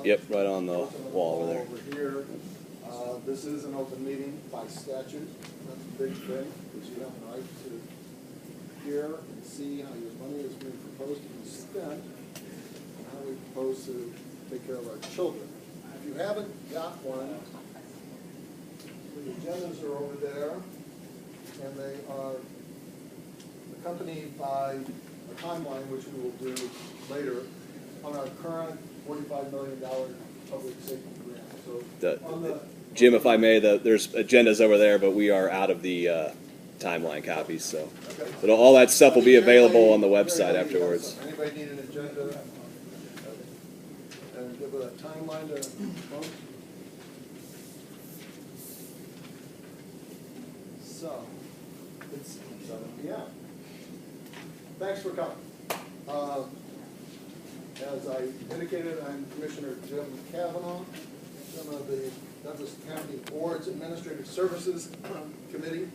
Yep, right on the wall over there. Over here. This is an open meeting by statute. That's a big thing, because you have a right to hear and see how your money is being proposed to be spent and how we propose to take care of our children. If you haven't got one, the agendas are over there, and they are accompanied by a timeline, which we will do later, on our current $45 million public safety grant. So Jim, if I may, there's agendas over there, but we are out of the timeline copies, so okay. all that stuff will be available on the website afterwards. Anybody need an agenda and give a timeline to folks? So, it's 7 p.m. Thanks for coming. As I indicated, I'm Commissioner Jim Cavanaugh. I'm of the Douglas County Board's Administrative Services Committee.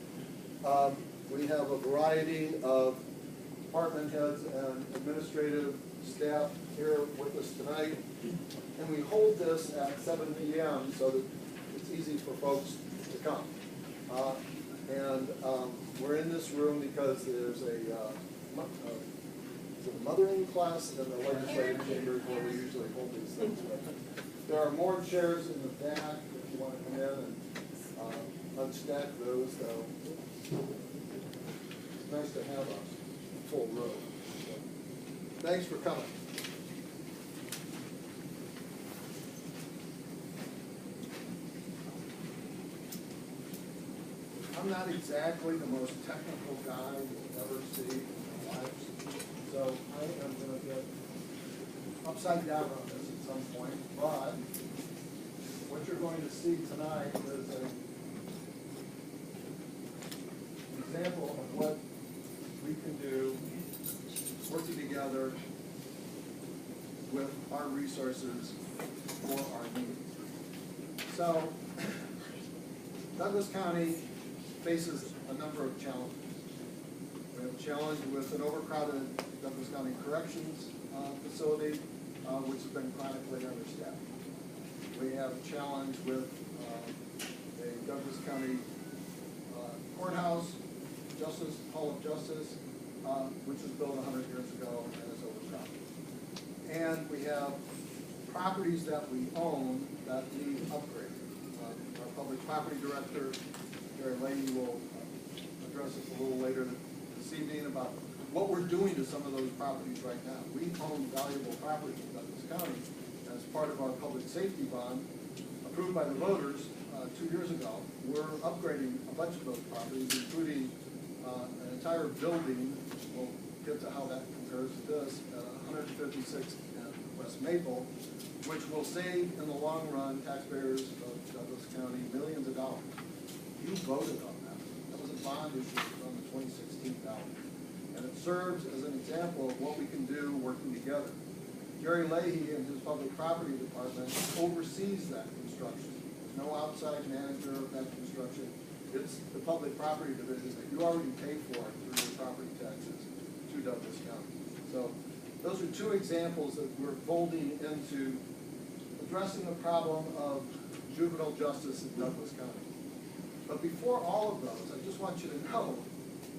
We have a variety of department heads and administrative staff here with us tonight. And we hold this at 7 p.m. so that it's easy for folks to come. We're in this room because there's a mothering class in the legislative chambers where we usually hold these things. But there are more chairs in the back if you want to come in and unstack those. So it's nice to have a full row. So, thanks for coming. I'm not exactly the most technical guy you'll ever see in my life, so I am going to get upside down on this at some point, but what you're going to see tonight is an example of what we can do working together with our resources for our needs. So, Douglas County faces a number of challenges. We have a challenge with an overcrowded Douglas County Corrections facility, which has been chronically understaffed. We have a challenge with a Douglas County courthouse, Hall of Justice, which was built 100 years ago and is overcrowded. And we have properties that we own that need upgrading. Our public property director, Gary Leahy, will address us a little later this evening about what we're doing to some of those properties right now. We own valuable property in Douglas County as part of our public safety bond approved by the voters 2 years ago. We're upgrading a bunch of those properties, including an entire building. We'll get to how that compares to this, 156 at West Maple, which will save in the long run taxpayers of Douglas County millions of dollars. You voted on that. That was a bond issue from the 2016 ballot. And it serves as an example of what we can do working together. Gary Leahy and his public property department oversees that construction. There's no outside manager of that construction. It's the public property division that you already pay for through your property taxes to Douglas County. So those are two examples that we're folding into addressing the problem of juvenile justice in Douglas County. But before all of those, I just want you to know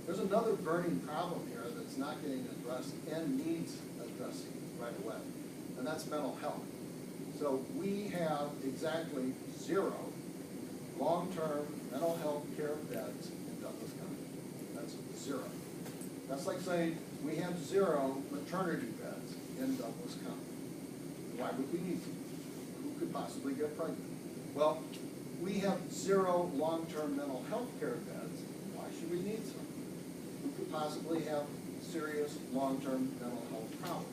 there's another burning problem here that's not getting addressed and needs addressing right away, and that's mental health. So we have exactly 0 long-term mental health care beds in Douglas County. That's 0. That's like saying we have 0 maternity beds in Douglas County. Why would we need them? Who could possibly get pregnant? Well, we have 0 long-term mental health care beds. Why should we need some? Who could possibly have serious long-term mental health problems?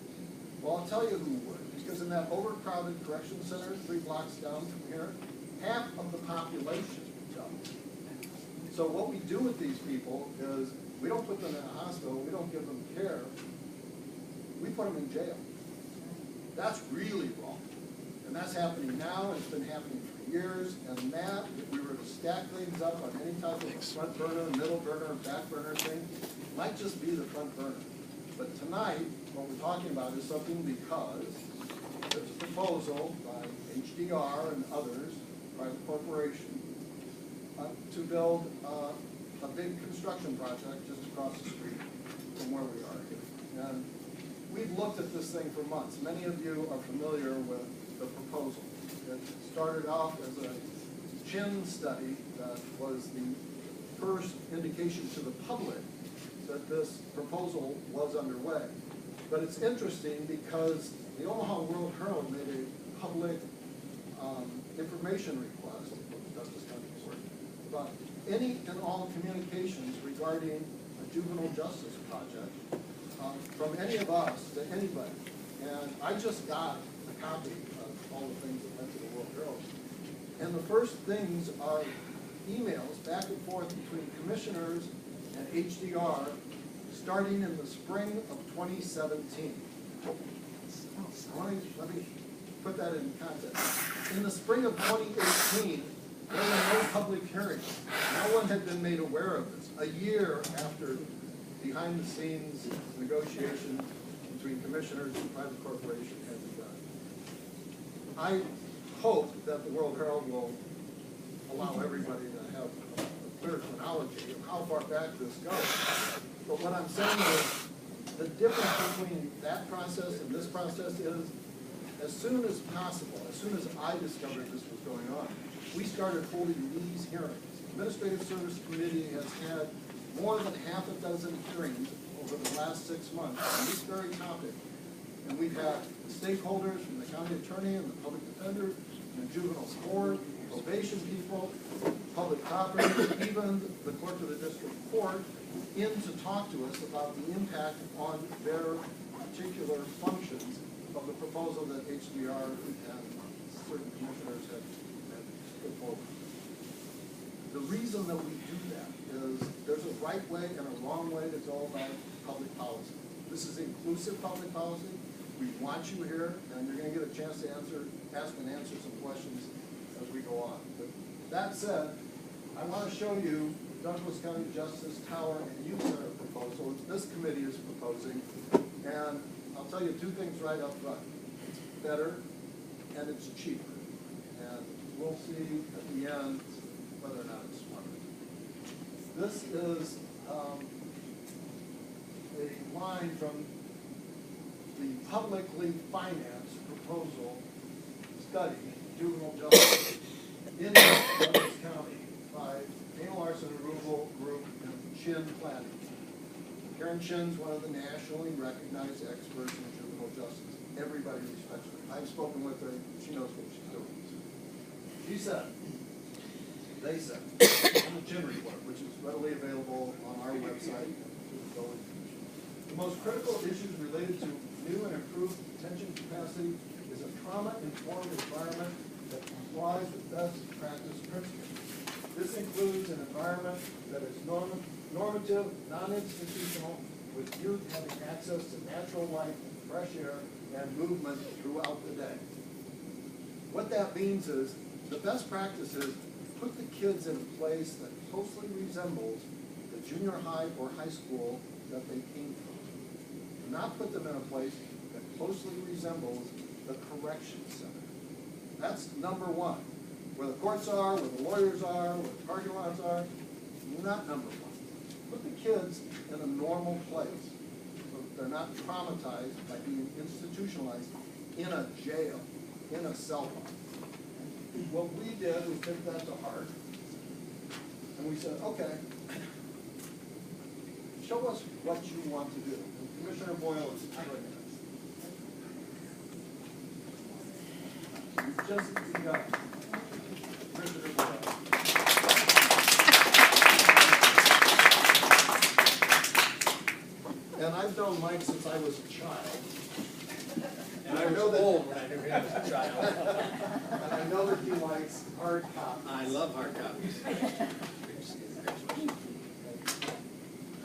Well, I'll tell you who would, because in that overcrowded correction center 3 blocks down from here, half of the population does. So what we do with these people is we don't put them in a hospital, we don't give them care, we put them in jail. That's really wrong. And that's happening now, and it's been happening for years, and that, if we were to stack things up on any type of front burner, middle burner, back burner thing, might just be the front burner. But tonight, what we're talking about is something because It's a proposal by HDR and others, private corporation, to build a big construction project just across the street from where we are here. And we've looked at this thing for months. Many of you are familiar with the proposal. It started off as a chin study that was the first indication to the public that this proposal was underway. But it's interesting because the Omaha World Herald made a public information request about any and all communications regarding a juvenile justice project from any of us to anybody. And I just got a copy of all the things that went to the World Herald. And the first things are emails back and forth between commissioners and HDR starting in the spring of 2017. Let me put that in context. In the spring of 2018, there were no public hearings. No one had been made aware of this. A year after behind-the-scenes negotiations between commissioners and private corporation had begun. I hope that the World Herald will allow everybody to have a clear chronology of how far back this goes. But what I'm saying is the difference between that process and this process is as soon as possible, as soon as I discovered this was going on, we started holding these hearings. The Administrative Service Committee has had more than half a dozen hearings over the last 6 months on this very topic. And we've had stakeholders from the county attorney and the public defender, and the juvenile court, probation people, public property, even the clerk of the district court, in to talk to us about the impact on their particular functions of the proposal that HDR and certain commissioners have put forward. The reason that we do that is there's a right way and a wrong way to go about public policy. This is inclusive public policy. We want you here, and you're going to get a chance to ask and answer some questions as we go on. But that said, I want to show you the Douglas County Justice Tower and Youth Center proposal that this committee is proposing. And I'll tell you two things right up front. It's better and it's cheaper. And we'll see at the end whether or not it's smarter. This is a line from the publicly financed proposal study, juvenile justice, in Douglas County by Dana Larson Removal Group and Chin Planning. Karen Chin's one of the nationally recognized experts in juvenile justice. Everybody respects her. I've spoken with her. She knows what she's doing. She said, they said, on the Chin report, which is readily available on our website, the most critical issues related to new and improved detention capacity is a trauma-informed environment that complies with best practice principles. This includes an environment that is normative, non-institutional, with youth having access to natural light, fresh air, and movement throughout the day. What that means is the best practice is put the kids in a place that closely resembles the junior high or high school that they came from. Do not put them in a place that closely resembles the correction center. That's number one. Where the courts are, where the lawyers are, where the parking lots are, not number one. Put the kids in a normal place so that they're not traumatized by being institutionalized in a jail, in a cell block. What we did, we took that to heart, and we said, okay, show us what you want to do. And Commissioner Boyle is doing this. You've just begun. Commissioner Boyle. And I've known Mike since I was a child. And I know that old when I knew him as a child. and I know that he likes hard copies. I love hard copies. I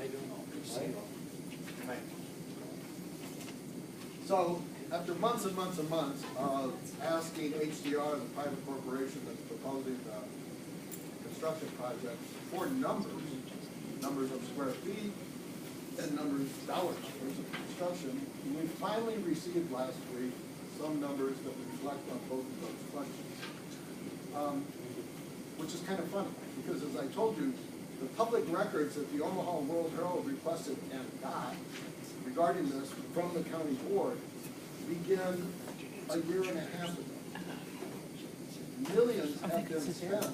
don't know. So, after months and months and months of asking HDR, the private corporation that's proposing the construction project, for numbers of square feet, and dollars of construction, we finally received last week some numbers that would reflect on both of those questions. Which is kind of funny, because as I told you, the public records that the Omaha World Herald requested and got regarding this from the county board begin a year and a half ago. Millions have been spent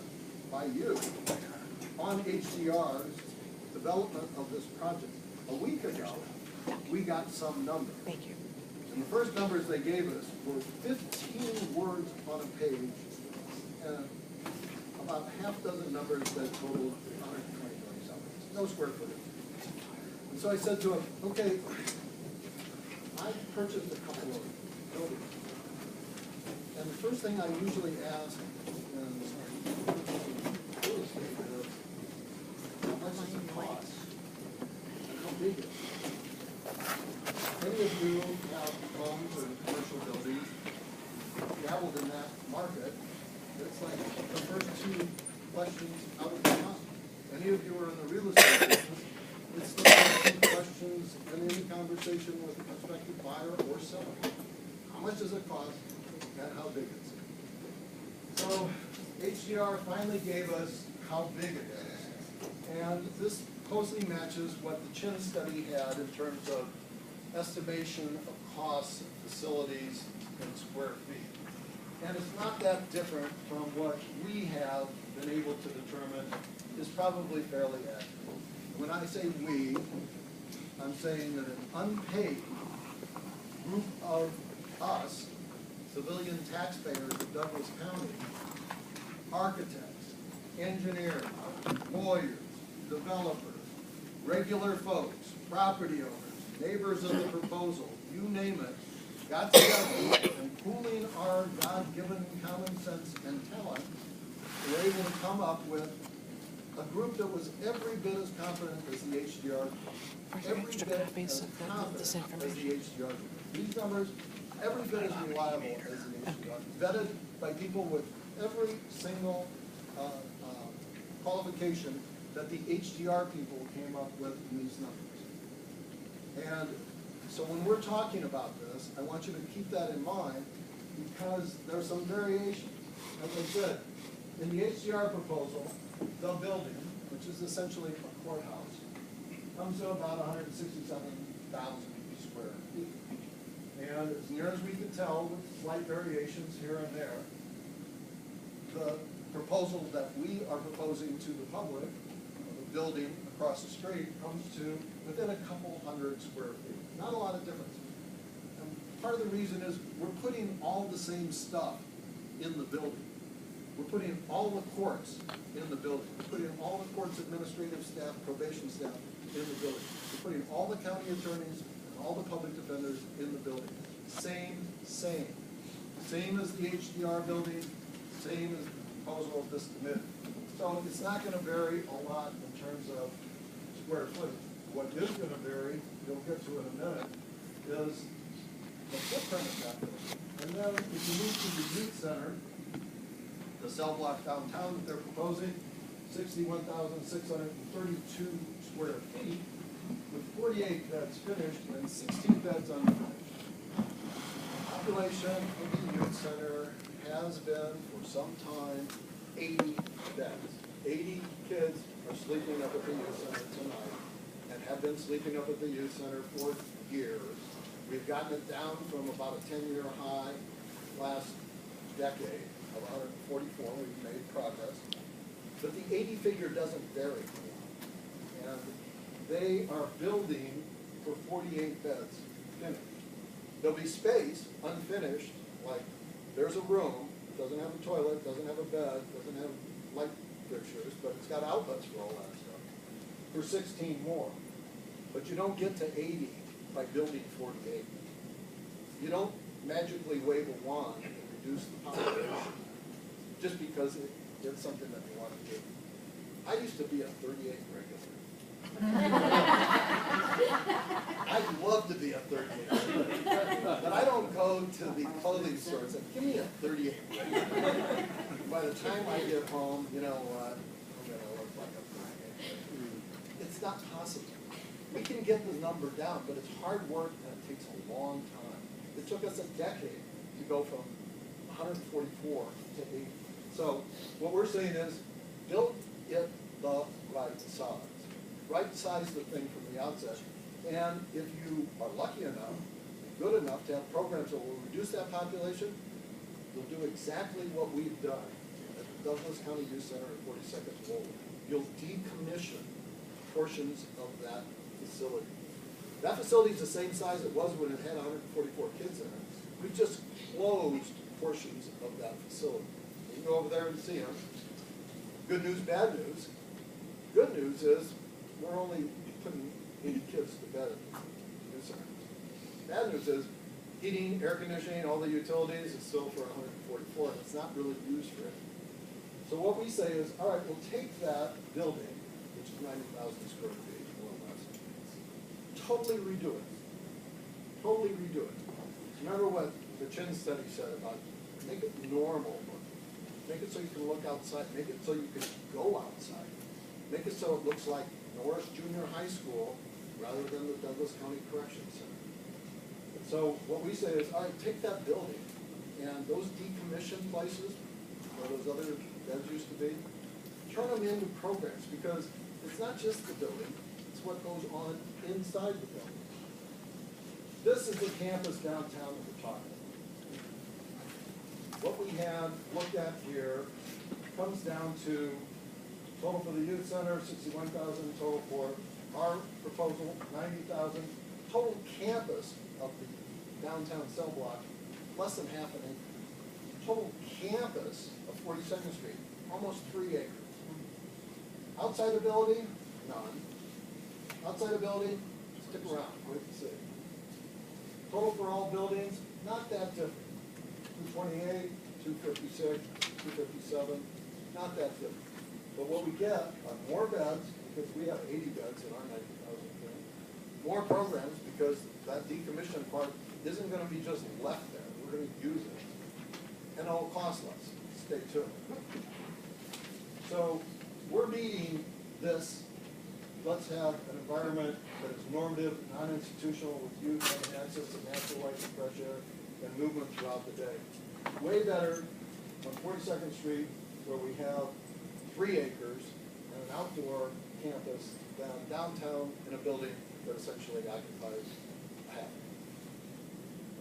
by you on HDR's development of this project. A week ago, we got some numbers. Thank you. And the first numbers they gave us were 15 words on a page, and about a half dozen numbers that totaled 120 million something. No square footage. And so I said to him, okay, I purchased a couple of buildings. And the first thing I usually ask in real estate is, how much does it cost? And how big is it? Many of you have homes or commercial buildings, dabbled in that market. It's like the first two questions out of the top. Many of you are in the real estate business. It's the first two questions in any conversation with a prospective buyer or seller. How much does it cost and how big is it? So HDR finally gave us how big it is. And this closely matches what the Chin study had in terms of estimation of costs, facilities, and square feet. And it's not that different from what we have been able to determine is probably fairly accurate. When I say we, I'm saying that an unpaid group of us, civilian taxpayers of Douglas County, architects, engineers, lawyers, developers, regular folks, property owners, neighbors of the proposal, you name it, got together and pooling our God-given common sense and talent, we were able to come up with a group that was every bit as confident as the HDR, every extra bit copies as of this confident as the information? HDR. These numbers, every bit as reliable as the HDR, vetted by people with every single qualification that the HDR people came up with in these numbers. And so when we're talking about this, I want you to keep that in mind because there's some variations. As I said, in the HDR proposal, the building, which is essentially a courthouse, comes to about 167,000 square feet. And as near as we can tell, with slight variations here and there, the proposal that we are proposing to the public, the building across the street, comes to within a couple hundred square feet. Not a lot of difference. And part of the reason is we're putting all the same stuff in the building. We're putting all the courts in the building. We're putting all the courts' administrative staff, probation staff in the building. We're putting all the county attorneys and all the public defenders in the building. Same. Same as the HDR building, same as the proposal of this committee. So it's not going to vary a lot in terms of square footage. What is going to vary, you'll get to in a minute, is the footprint of that building. And then if you move to the youth center, the cell block downtown that they're proposing, 61,632 square feet, with 48 beds finished and 16 beds unfinished. The population of the youth center has been, for some time, 80 beds. 80 kids are sleeping up at the youth center tonight and have been sleeping up at the youth center for years. We've gotten it down from about a 10-year high last decade of 144. We've made progress. But the 80 figure doesn't vary. And they are building for 48 beds finished. There'll be space unfinished, like there's a room, doesn't have a toilet, doesn't have a bed, doesn't have light fixtures, but it's got outlets for all that stuff, for 16 more. But you don't get to 80 by building 48. You don't magically wave a wand and reduce the population just because it's something that you want to do. I used to be a 38 regular. I'd love to be a 38 regular, but I don't go to the clothing store and say, give me a 38 regular. By the time I get home, you know what, I'm going to look like a 38. It's not possible. We can get the number down, but it's hard work and it takes a long time. It took us a decade to go from 144 to 80. So what we're saying is, build it the right size. Right size the thing from the outset. And if you are lucky enough, good enough to have programs that will reduce that population, you'll do exactly what we've done at the Douglas County Youth Center in 42nd Boulder. You'll decommission portions of that facility. That facility is the same size it was when it had 144 kids in it. We just closed portions of that facility. You can go over there and see them. Good news, bad news. Good news is we're only putting 80 kids to bed at the youth center. Bad news is heating, air conditioning, all the utilities is still for 144, and it's not really used for it. So what we say is, all right, we'll take that building, which is 90,000 square feet, more or less, totally redo it. Totally redo it. Remember what the Chin study said about make it normal looking. Make it so you can look outside. Make it so you can go outside. Make it so it looks like Norris Junior High School rather than the Douglas County Corrections Center. And so what we say is, all right, take that building and those decommissioned places where those other beds used to be, turn them into programs, because it's not just the building, it's what goes on inside the building. This is the campus downtown that we're talking about. What we have looked at here comes down to total for the youth center, 61,000, total for our proposal, 90,000, total campus of the downtown cell block, less than half an acre. Total campus of 42nd Street, almost 3 acres. Outside the building, none. Outside the building, stick around, wait and see. Total for all buildings, not that different. 228, 256, 257, not that different. But what we get are more beds, because we have 80 beds in our 90,000 thing. More programs, because that decommission part isn't going to be just left there. We're going to use it. And it'll cost less. Stay tuned. So we're meeting this. Let's have an environment that is normative, non-institutional, with youth having access to natural light and fresh air and movement throughout the day. Way better on 42nd Street, where we have 3 acres and an outdoor campus than downtown in a building that essentially occupies half.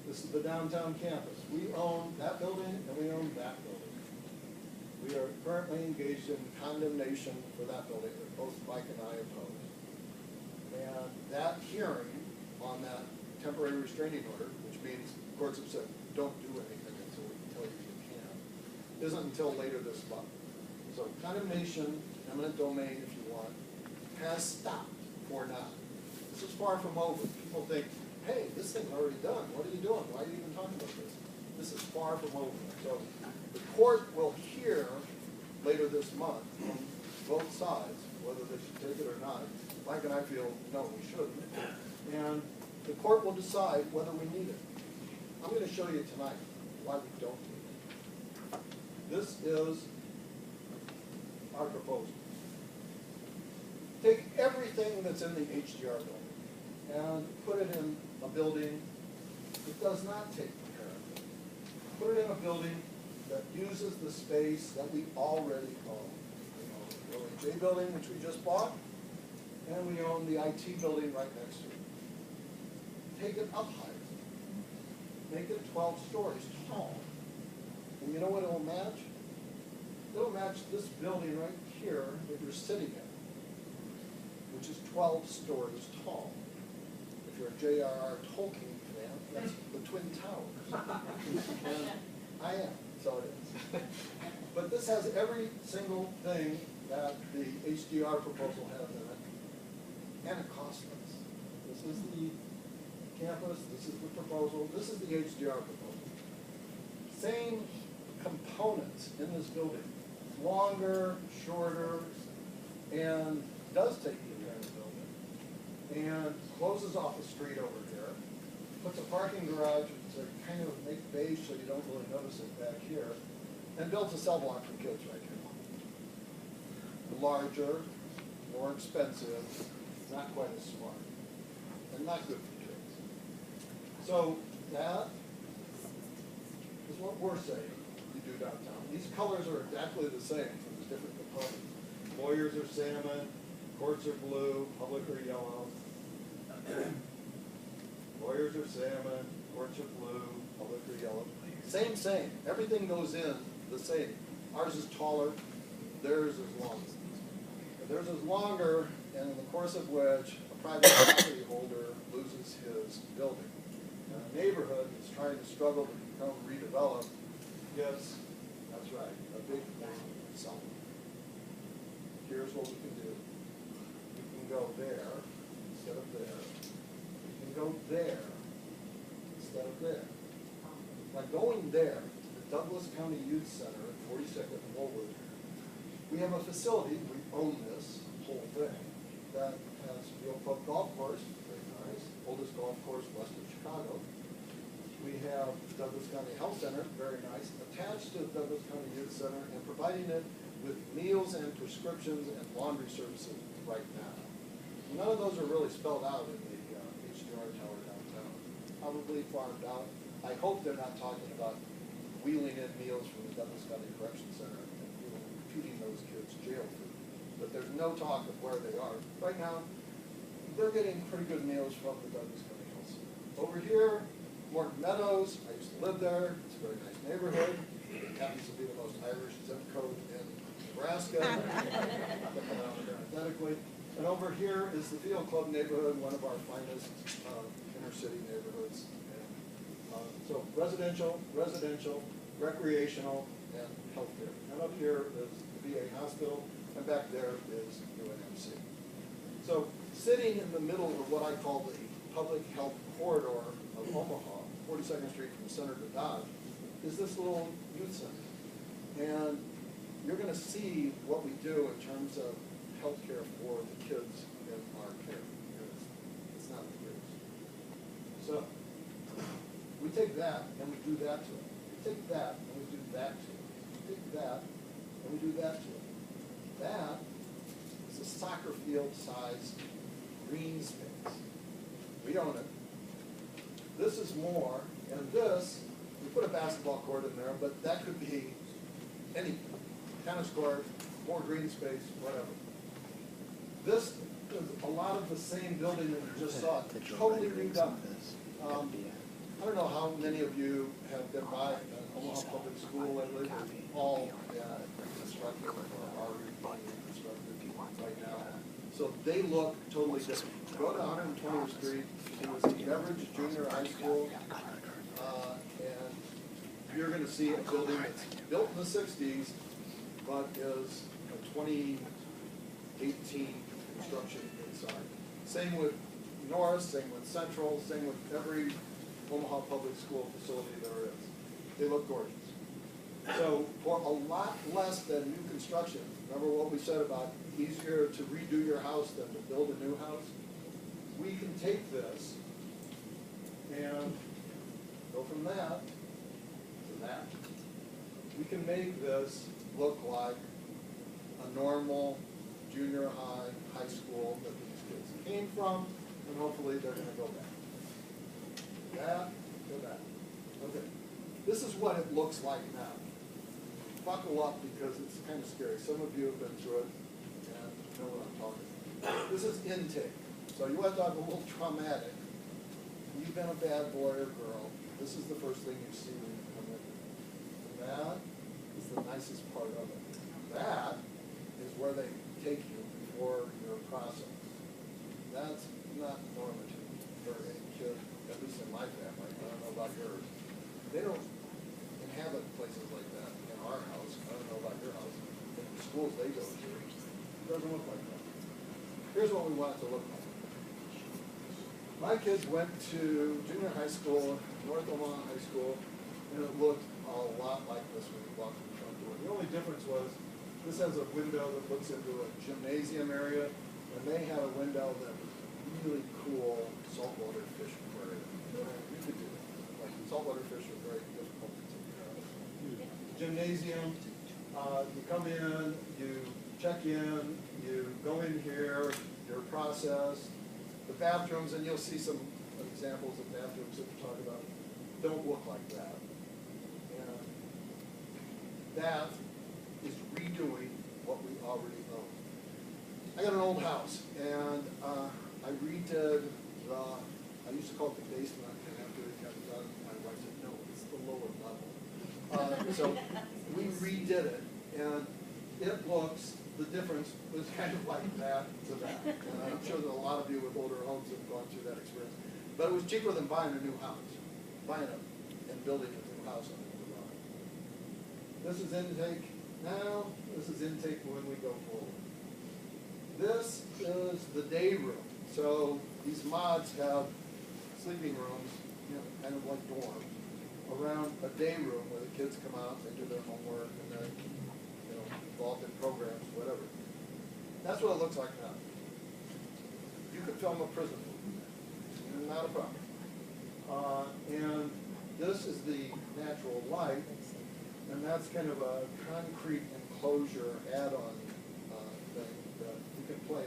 This is the downtown campus. We own that building and we own that building. We are currently engaged in condemnation for that building that both Mike and I oppose. And that hearing on that temporary restraining order, which means courts have said, don't do anything until we tell you you can, isn't until later this month. So condemnation, eminent domain if you want, has stopped for now. This is far from over. People think, hey, this thing's already done. What are you doing? Why are you even talking about this? This is far from over. So the court will hear later this month from both sides, whether they should take it or not. Mike and I feel, no, we shouldn't. And the court will decide whether we need it. I'm going to show you tonight why we don't need it. This is our proposal. Take everything that's in the HDR building and put it in a building that does not take care of it. Put it in a building that uses the space that we already own. We own the OHA building, which we just bought, and we own the IT building right next to it. Take it up higher. Make it 12 stories tall. And you know what it'll match? It'll match this building right here that you're sitting in, which is 12 stories tall. If you're a J.R.R. Tolkien fan, that's the Twin Towers. And I am, so it is. But this has every single thing that the HDR proposal has in it, and it costs less. This is the campus, this is the proposal, this is the HDR proposal. Same components in this building. Longer, shorter, and does take the entire building, and closes off the street over here, puts a parking garage to kind of make beige so you don't really notice it back here, and builds a cell block for kids right here. Larger, more expensive, not quite as smart, and not good for kids. So that is what we're saying you do downtown. These colors are exactly the same for the different components. Foyers are salmon, courts are blue, public are yellow. Foyers are salmon, courts are blue, public are yellow. Same. Everything goes in the same. Ours is taller, theirs is longer. Theirs is longer, and in the course of which a private property holder loses his building. And a neighborhood that's trying to struggle to become redeveloped gets, that's right, a big sum. Here's what we can do. We can go there instead of there. We can go there instead of there. By going there, to the Douglas County Youth Center at 42nd and Woolwood, we have a facility, we own this whole thing, that has Field Club Golf Course, very nice, oldest golf course west of Chicago. We have Douglas County Health Center, very nice, attached to the Douglas County Youth Center and providing it with meals and prescriptions and laundry services right now. None of those are really spelled out in the HDR tower downtown, probably farmed out. I hope they're not talking about wheeling in meals from the Douglas County Correction Center and feeding those kids jail food. But there's no talk of where they are. Right now, they're getting pretty good meals from the Douglas County Health Center. Over here, Morton Meadows, I used to live there. It's a very nice neighborhood. It happens to be the most Irish zip code in Nebraska. Parenthetically. And over here is the Field Club neighborhood, one of our finest inner city neighborhoods. So residential, recreational, and healthcare. And up here is the VA hospital, and back there is UNMC. So sitting in the middle of what I call the public health corridor of Omaha, 42nd Street from Center to Dodge, is this little youth center. And you're going to see what we do in terms of healthcare for the kids in our care. It's not the greatest. So we take that and we do that to it. We take that and we do that to it. We take that and we do that to it. That is a soccer field sized green space. We own it. This is more, and this, we put a basketball court in there, but that could be any tennis court, more green space, whatever. This is a lot of the same building that you just saw, totally redone. I don't know how many of you have been by an Omaha Public School lately. They're all constructed or are being constructed right now. So they look totally different. Go to 120th Street, it was a Beveridge Junior High School, and you're going to see a building that's built in the 60s, but is a 2018 construction inside. Same with Norris, same with Central, same with every Omaha Public School facility there is. They look gorgeous. So for a lot less than new construction, remember what we said about easier to redo your house than to build a new house? We can take this and go from that to that. We can make this look like a normal junior high, high school that these kids came from, and hopefully they're going to go back. That, go back. Okay. This is what it looks like now. Buckle up because it's kind of scary. Some of you have been through it and know what I'm talking about. This is intake. So you want to talk a little traumatic. You've been a bad boy or girl. This is the first thing you see when you come in. And that is the nicest part of it. That is where they take you before your process. That's not normative for any kid, at least in my family. I don't know about yours. They don't inhabit places like that in our house. I don't know about your house. In the schools they go to, it doesn't look like that. Here's what we want it to look like. My kids went to junior high school, North Omaha High School, and it looked a lot like this when you walked in the front door. The only difference was this has a window that looks into a gymnasium area, and they had a window that was really cool saltwater fish aquarium. You could do that. Like saltwater fish are very difficult to take care of. Gymnasium, you come in, you check in, you go in here, you're processed. The bathrooms, and you'll see some examples of bathrooms that we talk about, don't look like that. And that is redoing what we already own. I got an old house, and I redid I used to call it the basement, and after it got done, my wife said, no, it's the lower level. So we redid it, and it looks, the difference was kind of like that to that. And I'm sure that a lot of you with older homes have gone through that experience. But it was cheaper than buying a new house, buying it and building a new house on the lot. This is intake now, this is intake when we go forward. This is the day room. So these mods have sleeping rooms, you know, kind of like dorms, around a day room where the kids come out, they do their homework, and they're, you know, involved in programs, whatever. That's what it looks like now. You could film a prison movie, not a problem. And this is the natural light, and that's kind of a concrete enclosure add-on thing that you can play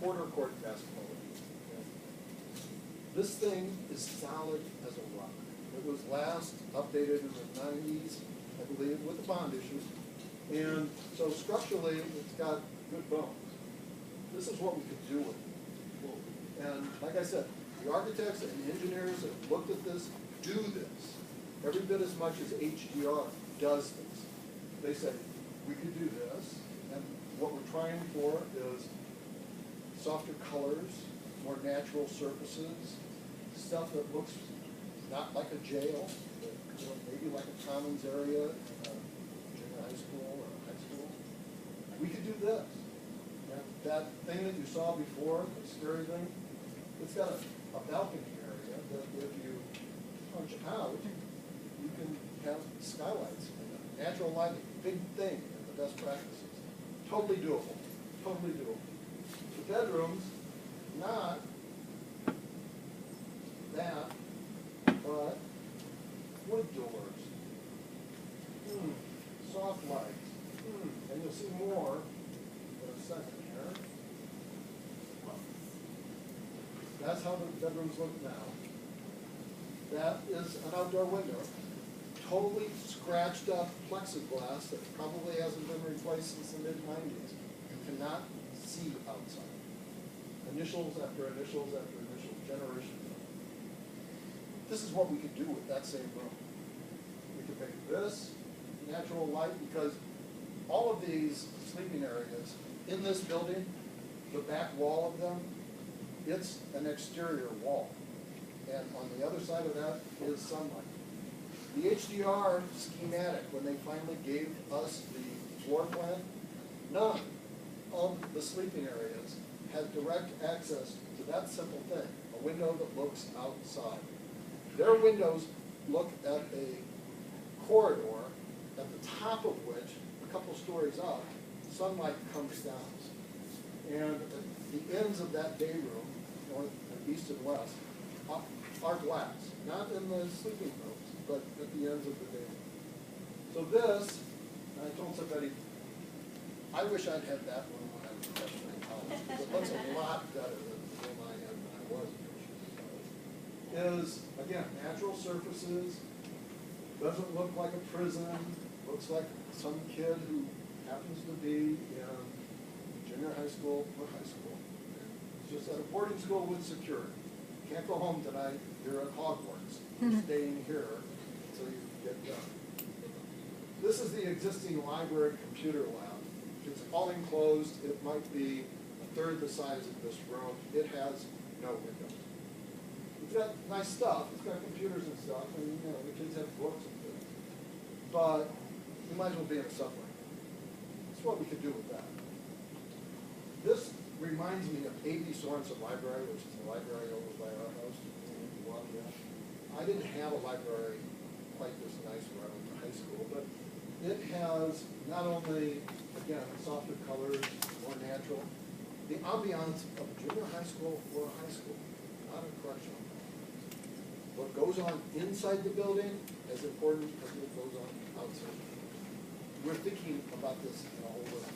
quarter court basketball with. This thing is solid as a rock. It was last updated in the 90s, I believe, with the bond issues. And so structurally, it's got good bones. This is what we could do with it. And like I said, the architects and the engineers that have looked at this do this every bit as much as HDR does this. They say, we could do this, and what we're trying for is softer colors, more natural surfaces, stuff that looks not like a jail, but, you know, maybe like a commons area in a junior high school or a high school. We could do this. And that thing that you saw before, the scary thing, it's got a balcony area that if you punch out, you can have skylights, natural lighting, big thing in the best practices. Totally doable, totally doable. The bedrooms, not that, but wood doors, soft lights, and you'll see more in a second here. That's how the bedrooms look now. That is an outdoor window, totally scratched up plexiglass that probably hasn't been replaced since the mid-90s. You cannot see outside. Initials after initials after initials, generation. This is what we could do with that same room. We could make this natural light, because all of these sleeping areas in this building, the back wall of them, it's an exterior wall. And on the other side of that is sunlight. The HDR schematic, when they finally gave us the floor plan, none of the sleeping areas had direct access to that simple thing, a window that looks outside. Their windows look at a corridor at the top of which, a couple stories up, sunlight comes down. And at the ends of that day room, north and east and west, are glass, not in the sleeping rooms, but at the ends of the day room. So this, I told somebody, I wish I'd had that one when I was a freshman in college, because it looks a lot better than the one I had when I was a freshman in college. Is, again, natural surfaces, doesn't look like a prison, looks like some kid who happens to be in junior high school or high school. It's just at a boarding school with security. Can't go home tonight, you're at Hogwarts. You're staying here until you get done. This is the existing library computer lab. It's all enclosed. It might be a third the size of this room. It has no windows. It's got nice stuff. It's got computers and stuff, and you know, the kids have books and things. But you might as well be in a subway. That's what we could do with that. This reminds me of A.B. Sorensen Library, which is the library over by our house. I didn't have a library quite this nice when I went to high school, but it has not only, again, softer colors, more natural, the ambiance of a junior high school or a high school, not a correctional. What goes on inside the building is important as what goes on outside. We're thinking about this in a whole way.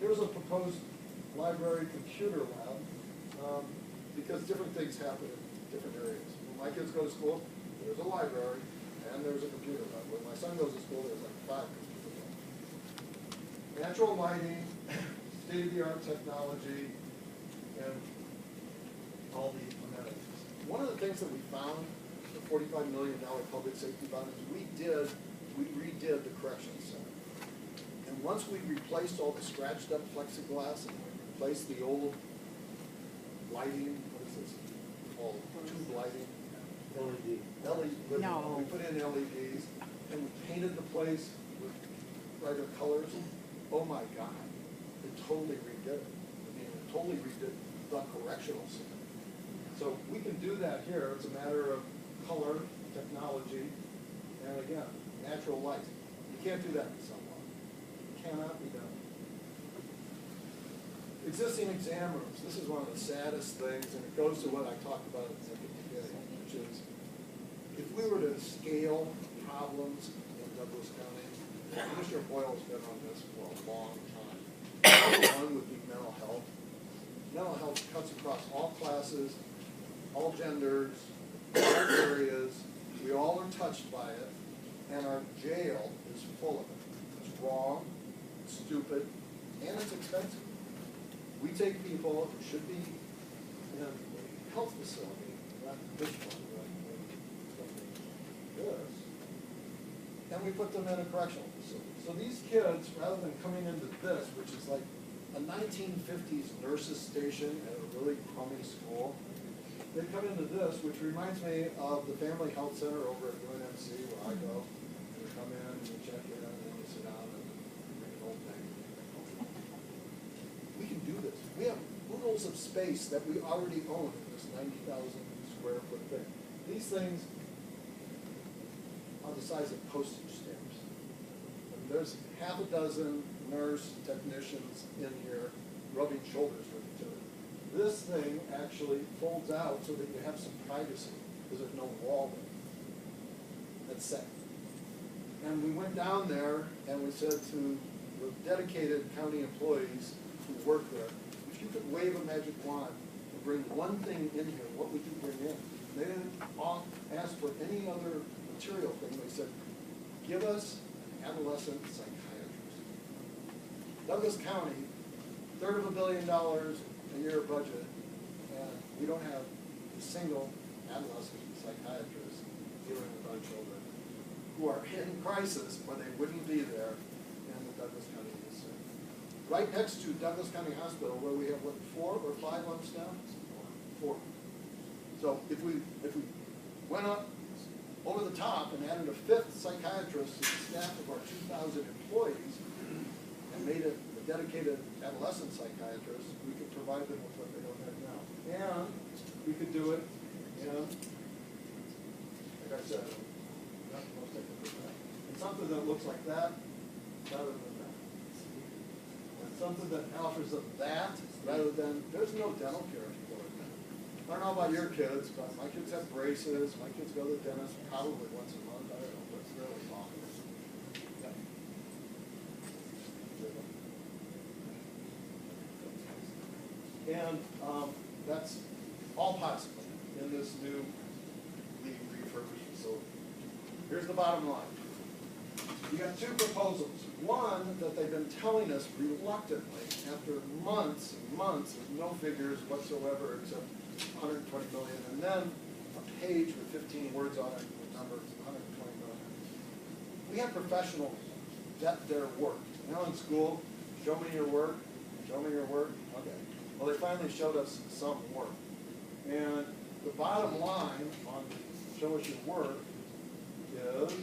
Here's a proposed library computer lab, because different things happen in different areas. When my kids go to school, there's a library and and there's a computer lab. When my son goes to school, there's like 5 computer labs. Natural lighting, state-of-the-art technology, and all the amenities. One of the things that we found, the $45 million public safety bond, is we redid the corrections center. And once we replaced all the scratched up plexiglass and replaced the old lighting, what is this called, tube lighting? LED. No. We put in LEDs and we painted the place with brighter colors. Oh my God, it totally redid it. I mean, it totally redid the correctional center. So we can do that here. It's a matter of color, technology, and again, natural light. You can't do that in sunlight. It cannot be done. Existing exam rooms. This is one of the saddest things, and it goes to what I talked about at the beginning, which is if we were to scale problems in Douglas County, Commissioner Boyle's been on this for a long time. One would be mental health. Mental health cuts across all classes, all genders, all areas. We all are touched by it, and our jail is full of it. It's wrong, it's stupid, and it's expensive. We take people who should be in a health facility, not this one, this, and we put them in a correctional facility. So these kids, rather than coming into this, which is like a 1950s nurses station at a really crummy school, they come into this, which reminds me of the Family Health Center over at UNMC where I go. And you come in and you check in and then you sit down and make an old thing. We can do this. We have oodles of space that we already own in this 90,000 square foot thing. These things are the size of postage stamps. And there's half a dozen nurse technicians in here rubbing shoulders with each other. This thing actually folds out so that you have some privacy because there's no wall there. That's safe. And we went down there and we said to the dedicated county employees who work there, if you could wave a magic wand and bring one thing in here, what would you bring in? They didn't ask for any other material thing. They said, give us an adolescent psychiatrist. Douglas County, $3 billion a year budget, and we don't have a single adolescent psychiatrist dealing with our children who are in crisis or they wouldn't be there in the Douglas County Youth Center. Right next to Douglas County Hospital, where we have, what, 4 or 5 months now? 4. So if we went up over the top and added a 5th psychiatrist to the staff of our 2,000 employees and made it a dedicated adolescent psychiatrist, we could provide them with what they don't have now. And we could do it in, like I said, not the most technical that. And something that looks like that rather than that. And something that offers them that rather than, there's no dental care for it. I don't know about your kids, but my kids have braces. My kids go to the dentist probably once a month. I don't know, but it's really long. Yeah. And that's all possible in this new refurbished facility. Here's the bottom line. You got 2 proposals. One that they've been telling us reluctantly after months and months with no figures whatsoever except 120 million, and then a page with 15 words on it with numbers, 120 million. We have professionals vet their work. Now in school, show me your work, show me your work. Okay. Well, they finally showed us some work. And the bottom line on the show us your work is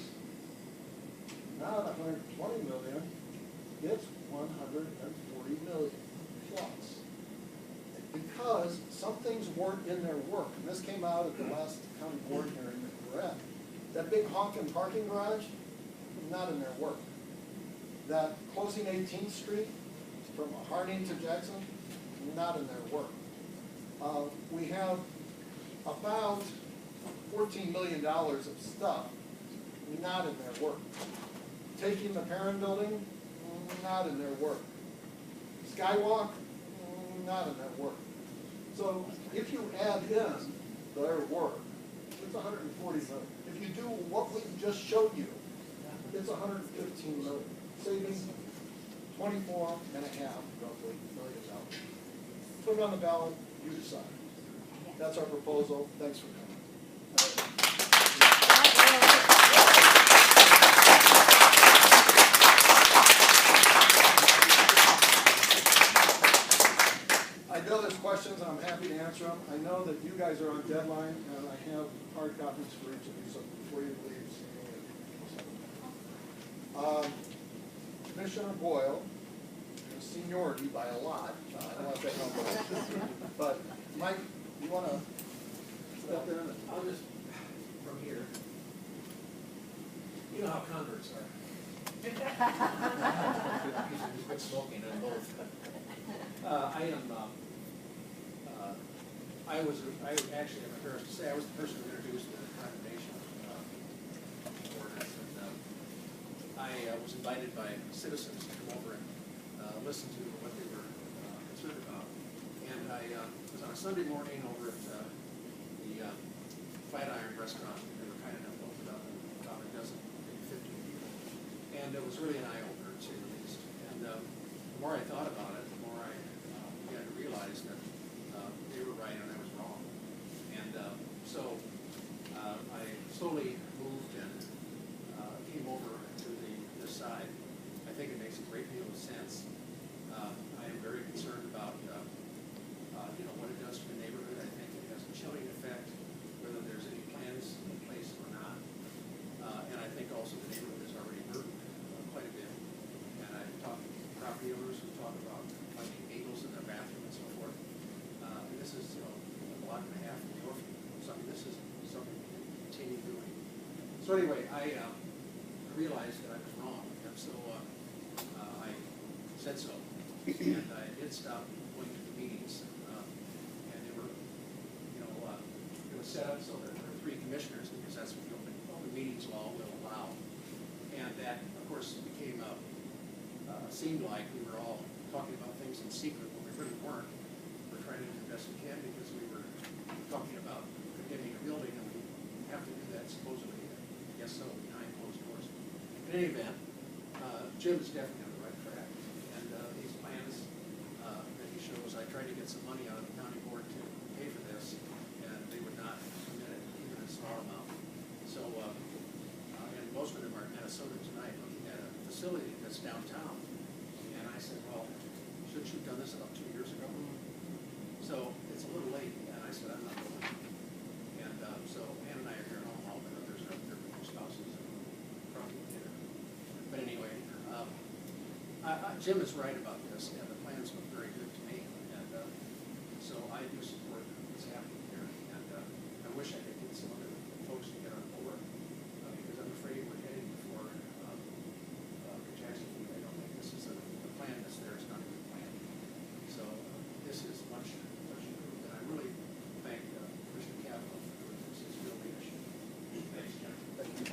not 120 million, it's 140 million plus. Because some things weren't in their work. And this came out at the last county board hearing that we were at. That big honking parking garage, not in their work. That closing 18th Street from Harding to Jackson, not in their work. We have about $14 million of stuff, not in their work. Taking the Perrin building, not in their work. Skywalk, not in their work. So if you add in their work, it's 140 million. If you do what we just showed you, it's 115 million, saving 24 and a half, roughly, million dollars. Put it on the ballot, you decide. That's our proposal. Thanks for coming. I know there's questions, and I'm happy to answer them. I know that you guys are on deadline, and I have hard copies for each of you, so before you leave, Commissioner Boyle, seniority by a lot, I don't want to say how much, but Mike, you want to step in? I'll just, from here, you know how converts are. Usually quit smoking on both. I actually am embarrassed to say, I was the person who introduced the condemnation ordinance. And I was invited by citizens to come over and listen to what they were concerned about. And I was on a Sunday morning over at the Flatiron restaurant. They were kind enough to open up about a dozen, maybe 15 people. And it was really an eye-opener, to say the least. And the more I thought about it, the more I began to realize that they were right and I was wrong. And so I slowly moved and came over to this side. I think it makes a great deal of sense. I am very concerned about what it does to the neighborhood. I think it has a chilling effect, whether there's any plans in place or not. And I think also the neighborhood is already burdened quite a bit. And I've talked to property owners who talk about finding needles in their bathroom and so forth. And this is a block and a half from the orphan. So I mean, this is something we can continue doing. So anyway, I realized that I was wrong, and so I said so. And I did stop going to the meetings, and they were, it was set up so that there were 3 commissioners, because that's what the open meetings law will allow. And that, of course, became seemed like we were all talking about things in secret when we really weren't. We're trying to do the best we can because we were talking about condemning a building, and we have to do that supposedly, I guess so, behind closed doors. In any event, Jim is definitely on the right track, and these plans that he shows, I tried to get some money out of the county board to pay for this, and they would not commit it, even a small amount. So, and most of them are in Minnesota tonight, looking at a facility that's downtown. And I said, well, shouldn't you have done this about 2 years ago? So it's a little late, and I said, I'm not going. And so Ann and I are here in Omaha, but others are up there with their spouses and probably dinner. But anyway, Jim is right about this, and the plans look very good to me. And so I do support what's happening here. And I wish I could get some other folks to get on board, because I'm afraid we're heading for catastrophe. I don't think this is the plan that's there is not a good plan. So this is much improved, and I really thank Commissioner Cavanaugh for doing this. It's real leadership. Thanks, Jim. Thank you.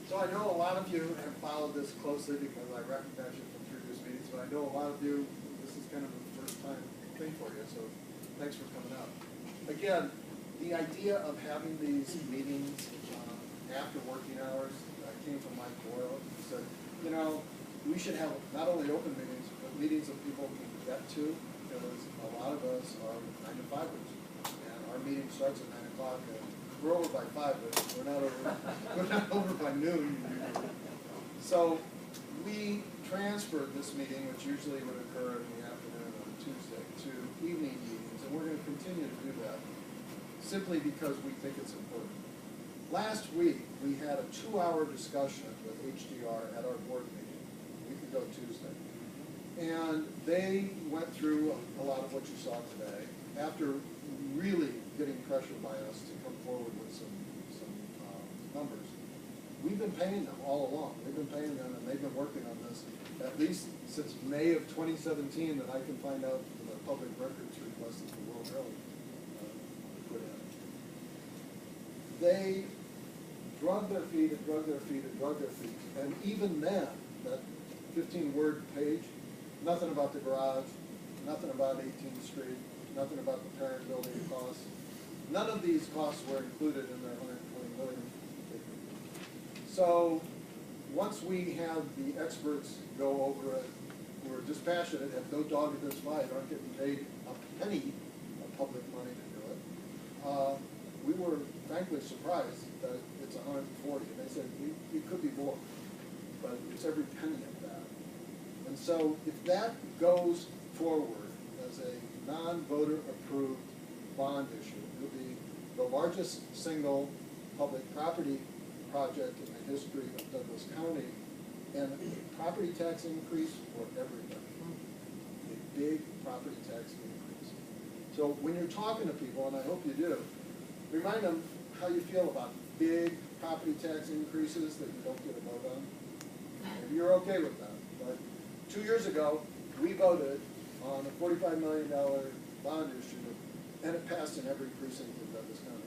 So I know a lot of you have followed this closely because I recognize you from previous meetings, but I know a lot of you, this is kind of the first time thing for you, so thanks for coming out. Again, the idea of having these meetings after working hours came from Mike Boyle. He said, we should have not only open meetings, but meetings that people can get to, because a lot of us are 9-to-5ers, and our meeting starts at 9 o'clock, and we're over by 5, but we're not over by noon. So we transferred this meeting, which usually would occur in the afternoon on Tuesday, to evening meetings, and we're going to continue to do that, simply because we think it's important. Last week, we had a 2-hour discussion with HDR at our board meeting, a week ago Tuesday. And they went through a lot of what you saw today, after really getting pressure by us to come forward with some numbers. We've been paying them all along. We've been paying them, and they've been working on this at least since May of 2017 that I can find out from the public records request that the World Railroad put in. They drug their feet and drug their feet and drug their feet. And even then, that 15-word page, nothing about the garage, nothing about 18th Street, nothing about the parent building costs. None of these costs were included in their 120 million. So once we have the experts go over it, who are dispassionate, have no dog in this fight, aren't getting paid a penny of public money to do it, we were frankly surprised that it's 140. And they said it could be more, but it's every penny of that. And so if that goes forward as a non-voter approved bond issue, it'll be the largest single public property project in the history of Douglas County, and a property tax increase for everybody. A big property tax increase. So when you're talking to people, and I hope you do, remind them how you feel about big property tax increases that you don't get a vote on. Maybe you're okay with that. But 2 years ago, we voted on a $45 million bond issue, and it passed in every precinct in Douglas County.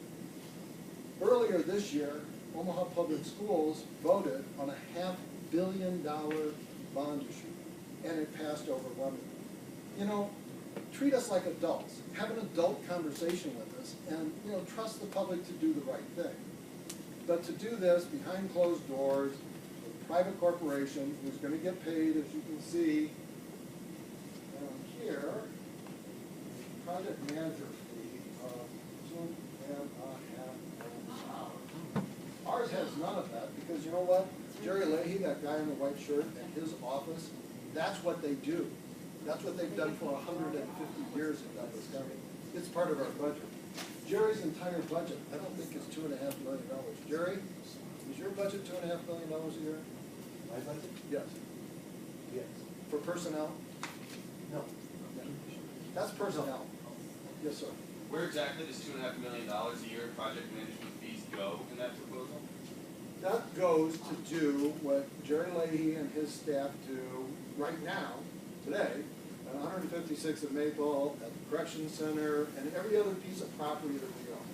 Earlier this year, Omaha Public Schools voted on a $500 million bond issue, and it passed overwhelmingly. You know, treat us like adults. Have an adult conversation with us, and trust the public to do the right thing. But to do this behind closed doors, with a private corporation who's going to get paid, as you can see down here, project manager fee of $2.5 million. Ours has none of that, because you know what? Jerry Leahy, that guy in the white shirt, and his office, that's what they do. That's what they've done for 150 years in Douglas County. It's part of our budget. Jerry's entire budget, I don't think, is $2.5 million. Jerry, is your budget $2.5 million a year? My budget? Yes. Yes. For personnel? No. Yeah. That's personnel. Yes, sir. Where exactly does $2.5 million a year in project management fees go in that proposal? That goes to do what Jerry Leahy and his staff do right now, today, at 156 of Maple, at the Correction Center, and every other piece of property that we own.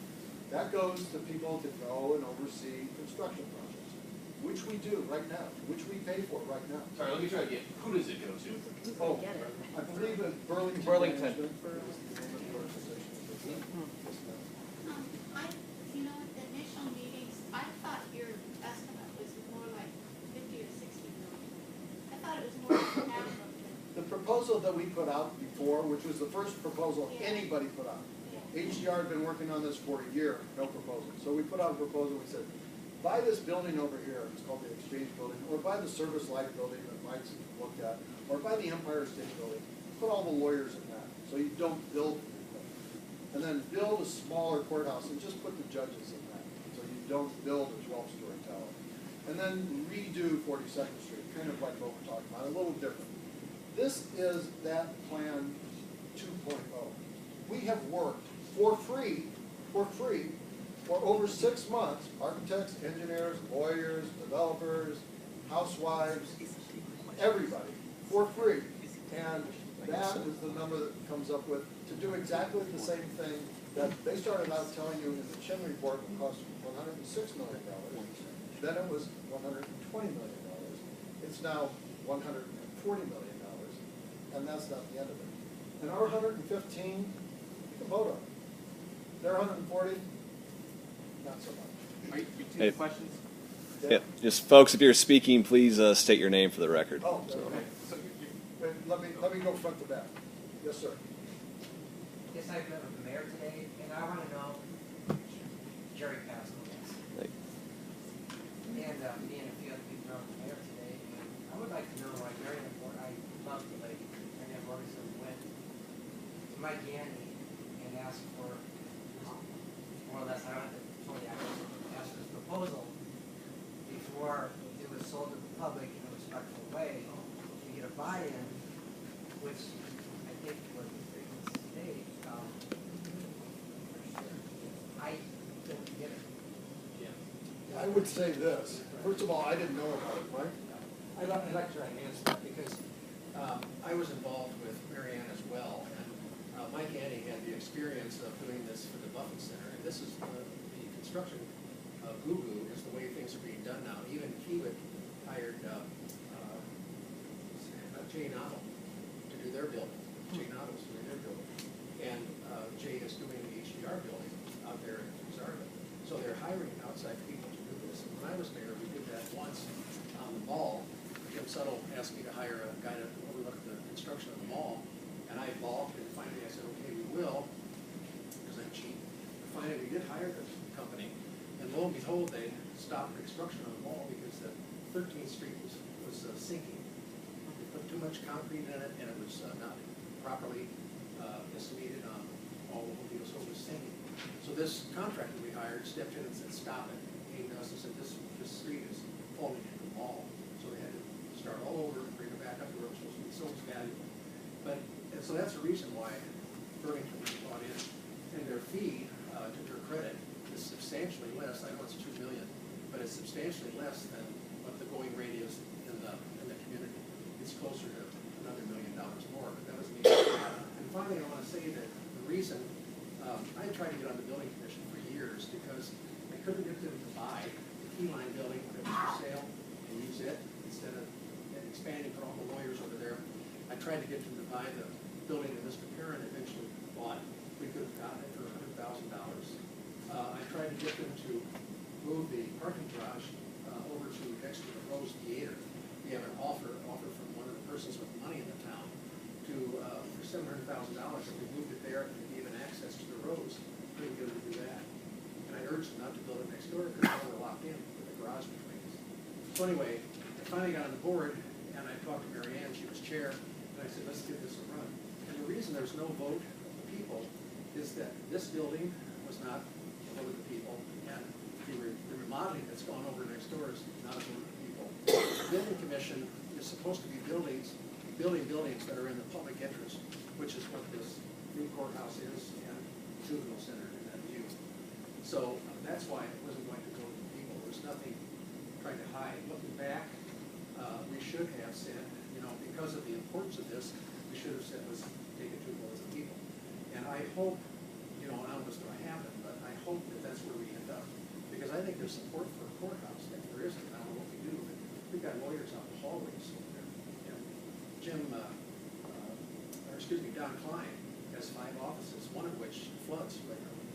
That goes to people to go and oversee construction projects, which we do right now, which we pay for right now. Sorry, let me try again. Who does it go to? Oh, I believe in Burlington. Burlington. Management is the name of the organization. Yes, ma'am. The initial meetings, I thought your estimate was more like 50 or 60 million. I thought it was more like half of it. The proposal that we put out before, which was the first proposal Yeah. anybody put out. Yeah. HDR had been working on this for a year, no proposal. So we put out a proposal, we said, buy this building over here, it's called the Exchange Building, or buy the Service Life Building that Mike's looked at, or buy the Empire State Building. Put all the lawyers in that, so you don't build anything. And then build a smaller courthouse and just put the judges in that, so you don't build a 12-story tower. And then redo 42nd Street, kind of like what we're talking about, a little different. This is that plan 2.0. We have worked for free, for over 6 months, architects, engineers, lawyers, developers, housewives, everybody, for free. And that is the number that comes up with, to do exactly the same thing that they started out telling you in the Chin report would cost $106 million. Then it was $120 million. It's now $140 million. And that's not the end of it. And our 115, you can vote on it. Their 140, not so much. Are you Hey. questions? Yeah, just folks, if you're speaking, please state your name for the record. Oh, So- okay. So wait, let me go front to back. Yes, sir. Yes, I've met with the mayor today, and I want to know, Jerry passed on this. Like, And me and a few other people met with the mayor today, and I would like to know why Mary Laporte, I love the lady, Mary Laporte went to Mike Gandy and asked for, more or less, I don't have to totally ask for this proposal before it was sold to the public in a respectful way to get a buy-in, which I think was the biggest mistake. I don't get it. I would say this. First of all, I didn't know about it, Mike. I'd like to try and answer that because I was involved with Mary Ann as well. And Mike Annie had the experience of doing this for the Buffett Center. And this is the construction guru is the way things are being done now. Even Kiewit hired Jay Novel to do their building. Jay Noddle's doing their building. And Jay is doing the HDR building out there in Zarba. So they're hiring outside people to do this. And when I was mayor, we did that once on the mall. Jim Suttle asked me to hire a guy to overlook the construction of the mall. And I balked, and finally I said, okay, we will, because I'm cheap. And finally, we did hire this company. And lo and behold, they stopped construction of the mall because the 13th Street was sinking. They put too much concrete in it, and it was not properly estimated on all the whole deal, so it was sinking. So this contractor we hired stepped in and said, stop it. Came to us and said, this street is falling into the mall. So they had to start all over and bring it back up to where it was supposed to be. So it's valuable. But, and so that's the reason why Burlington was brought in. And their fee, to their credit, is substantially less. I know it's $2 million, but it's substantially less than what the going rate is in the community. It's closer to another $1 million more, but that was me. And finally, I want to say that the reason I tried to get on the building commission for years because I couldn't get them to buy the Keyline building that was for sale and use it instead of expanding, put all the lawyers over there. I tried to get them to buy the building that Mr. Perrin eventually bought. We could have gotten it for $100,000. I tried to get them to move the parking garage over to next to the Rose Theater. We have an offer from one of the persons with money in the town to for $700,000. If we moved it there and gave an access to the Rose, couldn't get them to do that. And I urged them not to build it next door because they were locked in with the garage between us. So anyway, I finally got on the board and I talked to Mary Ann, she was chair, and I said, let's give this a run. And the reason there's no vote of the people is that this building was not a vote of the people, and the remodeling that's gone over next door is not a vote of the people. The building commission is supposed to be building buildings that are in the public interest, which is what this new courthouse is and juvenile center in that view. So that's why it wasn't going to go to the people. There's nothing trying to hide. Looking back, we should have said, because of the importance of this, we should have said, let's take it to the vote of the people. And I hope, I don't know what's going to happen, but I hope that that's where we end up. Because I think there's support for a courthouse. If there isn't, I don't know what we do. But we've got lawyers out in the hallways over there. Don Klein has 5 offices, one of which floods regularly.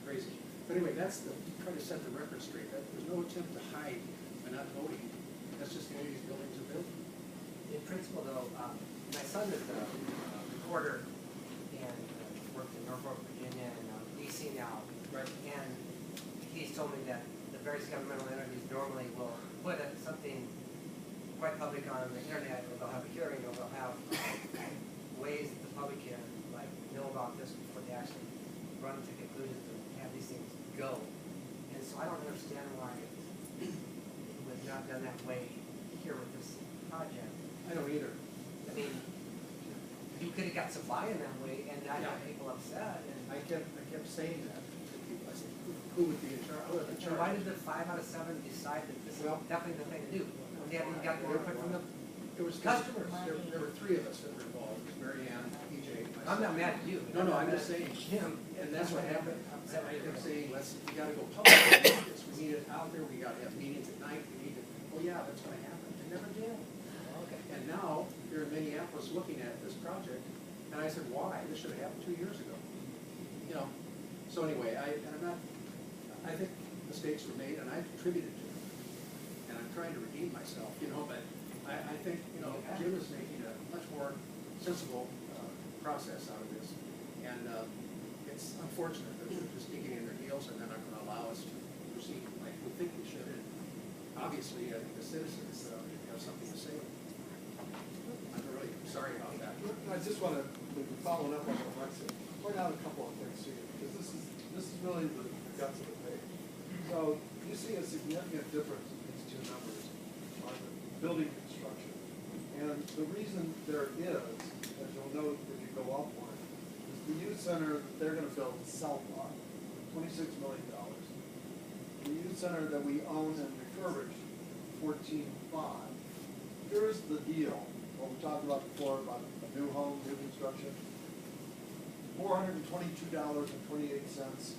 Crazy. But anyway, that's try to set the record straight. There's no attempt to hide by not voting. That's just the way these buildings are built. In principle, though, my son is a reporter and worked in Norfolk, Virginia, and DC now. Right. And he's told me that the various governmental entities normally will put something quite public on the internet, or they'll have a hearing, or they'll have ways that the public can know about this before they actually run to conclusions and have these things go. And so I don't understand why it was not done that way here with this project. I don't either. I mean, you could have got some buy-in that way and not have people upset. And I kept saying that to people. I said, who would be in charge? I wasn't in so charge. why did the 5 out of 7 decide that this is definitely the thing to do? When they haven't got the input from the There was customers. There were 3 of us that were involved. It was Mary Ann, PJ, myself. I'm not mad at you. No, I'm just saying. Him. And that's what happened. I kept saying, we gotta go public. We need it out there. We gotta have meetings at night. We need it. Oh yeah, that's gonna happen. It never did. Okay. And now, here in Minneapolis, looking at this project, and I said, why? This should have happened 2 years ago. So anyway, I think mistakes were made, and I contributed to them. And I'm trying to redeem myself, but I think, Jim is making a much more sensible process out of this. And it's unfortunate that they're just digging in their heels and they're not going to allow us to proceed like we think we should. And obviously, I think the citizens have something to say. I'm really sorry about that. I just want to, following up on what Mark said, point out a couple of things here, because this is really the guts of the page. So you see a significant difference in these 2 numbers on the building construction. And the reason there is, as you'll note if you go up one, is the youth center that they're going to build in South Lot, $26 million. The youth center that we own and refurbish, $14.5. Here's the deal, what we talked about before about a new home, new construction. $422.28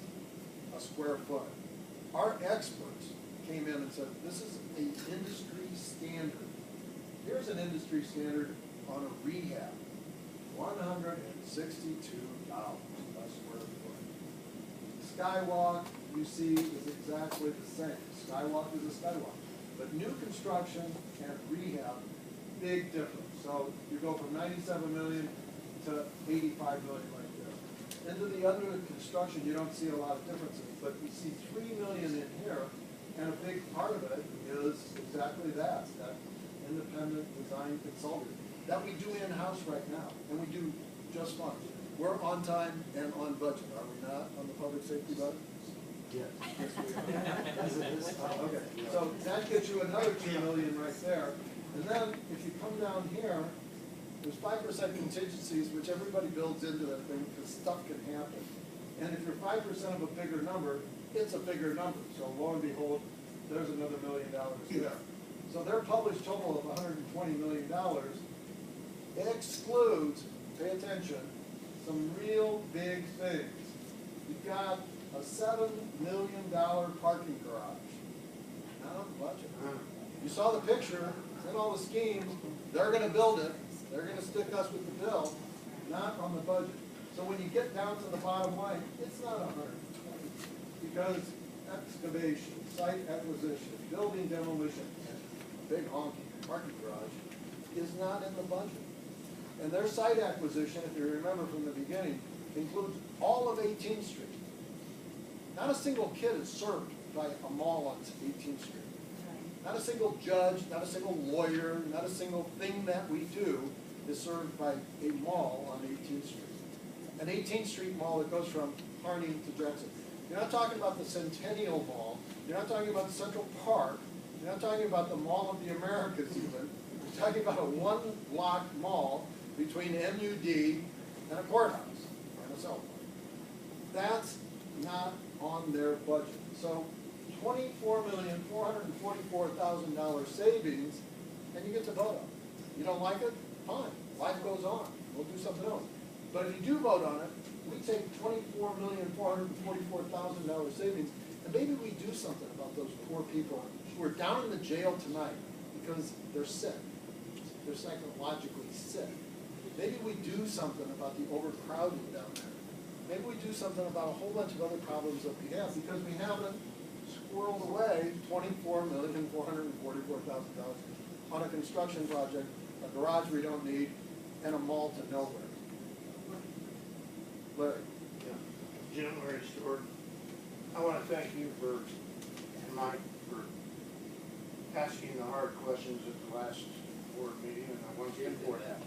a square foot. Our experts came in and said, this is an industry standard. Here's an industry standard on a rehab. $162 a square foot. Skywalk, you see, is exactly the same. Skywalk is a skywalk. But new construction and rehab, big difference. So you go from 97 million to 85 million right there. Into the under construction, you don't see a lot of differences, but you see 3 million in here, and a big part of it is exactly that independent design consulting that we do in-house right now, and we do just fine. We're on time and on budget, are we not, on the public safety budget? Yes. Yes, we are. As it is. Okay, so that gets you another 2 million right there. And then if you come down here, there's 5% contingencies, which everybody builds into that thing because stuff can happen. And if you're 5% of a bigger number, it's a bigger number. So lo and behold, there's another $1 million there. So their published total of $120 million excludes, pay attention, some real big things. You've got a $7 million parking garage. Not on the budget. You saw the picture, it's in all the schemes, they're gonna build it, they're gonna stick us with the bill, not on the budget. So when you get down to the bottom line, it's not 120, because excavation, site acquisition, building demolition, and a big honking parking garage is not in the budget. And their site acquisition, if you remember from the beginning, includes all of 18th Street. Not a single kid is served by a mall on 18th Street. Not a single judge, not a single lawyer, not a single thing that we do is served by a mall on 18th Street. An 18th Street mall that goes from Harney to Jackson. You're not talking about the Centennial Mall. You're not talking about Central Park. You're not talking about the Mall of the Americas even. You're talking about a one-block mall between MUD and a courthouse and a cell phone. That's not on their budget. So $24,444,000 savings, and you get to vote on it. You don't like it? Fine. Life goes on. We'll do something else. But if you do vote on it, we take $24,444,000 savings, and maybe we do something about those poor people who are down in the jail tonight because they're sick. They're psychologically sick. Maybe we do something about the overcrowding down there. Maybe we do something about a whole bunch of other problems that we have because we haven't squirreled away $24,444,000 on a construction project, a garage we don't need, and a mall to nowhere. Larry. Jim, Larry Stewart. I want to thank you and Mike for asking the hard questions at the last board meeting, and I want to report that.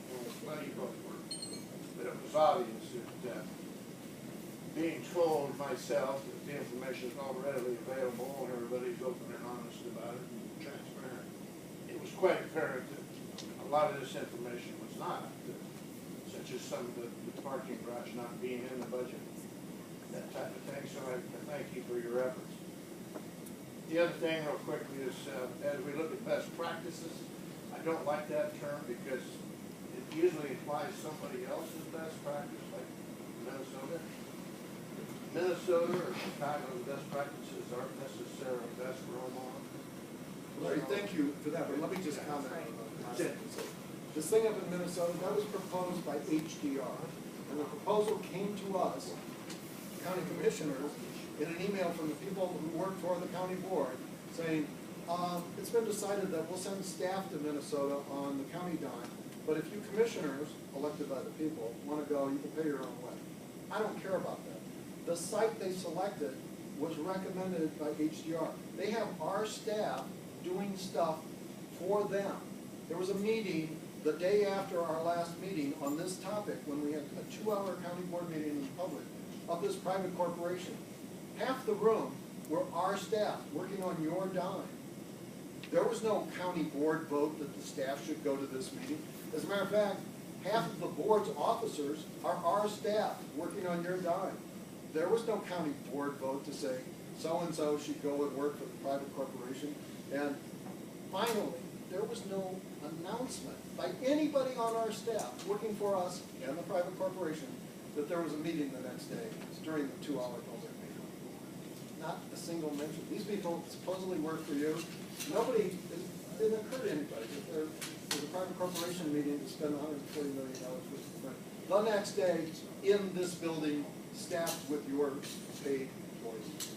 Well, you both were. But it was obvious that being told myself that the information is all readily available and everybody's open and honest about it and transparent, it was quite apparent that a lot of this information was not, such as some of the parking garage not being in the budget, that type of thing. So I thank you for your efforts. The other thing real quickly is as we look at best practices, I don't like that term because it usually implies somebody else's best practice, like Minnesota. Minnesota or Chicago's best practices aren't necessarily best for Omaha. Larry, thank you for that, but let me just comment on that. This thing up in Minnesota, that was proposed by HDR, and the proposal came to us, county commissioners, in an email from the people who work for the county board, saying, it's been decided that we'll send staff to Minnesota on the county dime, but if you commissioners, elected by the people, want to go, you can pay your own way. I don't care about that. The site they selected was recommended by HDR. They have our staff doing stuff for them. There was a meeting the day after our last meeting on this topic when we had a 2-hour county board meeting in public of this private corporation. Half the room were our staff working on your dime. There was no county board vote that the staff should go to this meeting. As a matter of fact, half of the board's officers are our staff working on your dime. There was no county board vote to say so-and-so should go and work for the private corporation. And finally, there was no announcement by anybody on our staff working for us and the private corporation that there was a meeting the next day. It was during the 2-hour public meeting. Not a single mention. These people supposedly work for you. Nobody, it didn't occur to anybody that there's a private corporation meeting to spend $140 million worth of money. the next day in this building, staffed with your paid employees.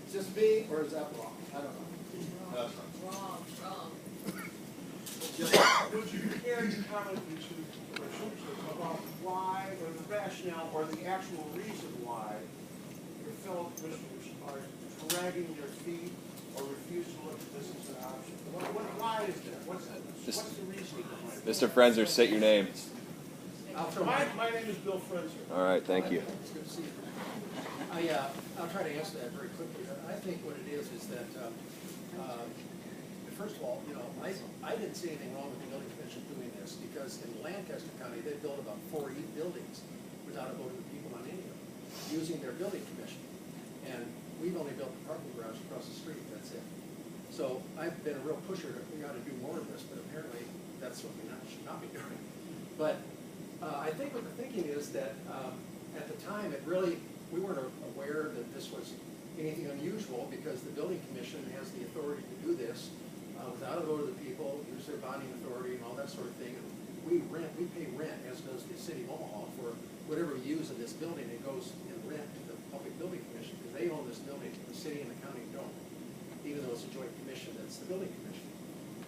It's just me, or is that wrong? I don't know. That's right. Wrong, wrong. Would you care to comment about why, or the rationale, or the actual reason why your fellow commissioners are dragging their feet or refuse to look at this as an option? Why is that? What's the reasoning behind it? Mr. Frenzer, state your name. My name is Bill Frenzer. All right, thank you. It's good to see you. I'll try to answer that very quickly. I think what it is that, first of all, I didn't see anything wrong with the building commission doing this, because in Lancaster County, they built about 40 buildings without a vote of the people on any of them, using their building commission. And we've only built the parking garage across the street, that's it. So I've been a real pusher to, we ought to do more of this, but apparently that's what we should not be doing. But I think what the thinking is that at the time, we weren't aware that this was anything unusual, because the building commission has the authority to do this without a vote of the people, use their bonding authority and all that sort of thing. And we pay rent, as does the city of Omaha, for whatever we use in this building. It goes in rent to the public building commission, because they own this building. The city and the county don't, even though it's a joint commission. That's the building commission.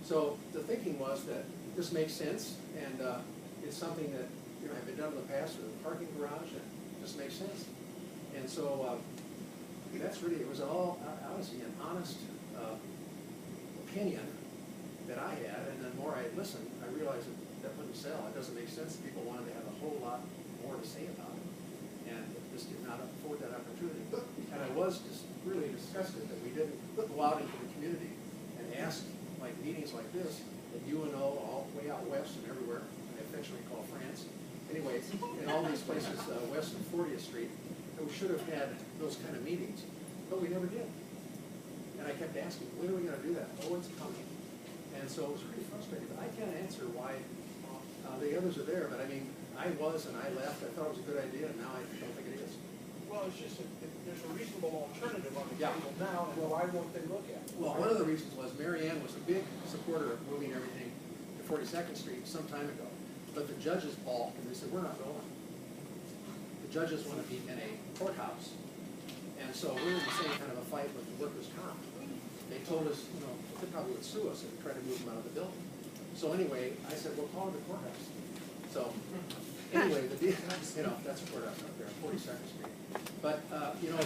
So the thinking was that this makes sense, and it's something that had been done in the past with a parking garage, and it just makes sense. And so that's really, it was all honestly an honest opinion that I had, and the more I listened, I realized that wouldn't sell. It doesn't make sense. People wanted to have a whole lot more to say about it, and just did not afford that opportunity. And I was just really disgusted that we didn't go out into the community and ask, like meetings like this, at UNO, all the way out west and everywhere, I affectionately call France. Anyways, in all these places west of 40th Street, that we should have had those kind of meetings, but we never did. And I kept asking, when are we going to do that? Oh, it's coming. And so it was pretty frustrating. But I can't answer why the others are there. But I mean, I was, and I left. I thought it was a good idea, and now I don't think it is. Well, it's just that there's a reasonable alternative on the table now, and why won't they look at it? Well, one of the reasons was Mary Ann was a big supporter of moving everything to 42nd Street some time ago. But the judges balked, and they said, we're not going. The judges want to be in a courthouse. And so we're in the same kind of a fight with the workers' comp. They told us, they probably would sue us and try to move them out of the building. So anyway, I said, well, call it the courthouse. So anyway, that's a courthouse out there on 42nd Street. But,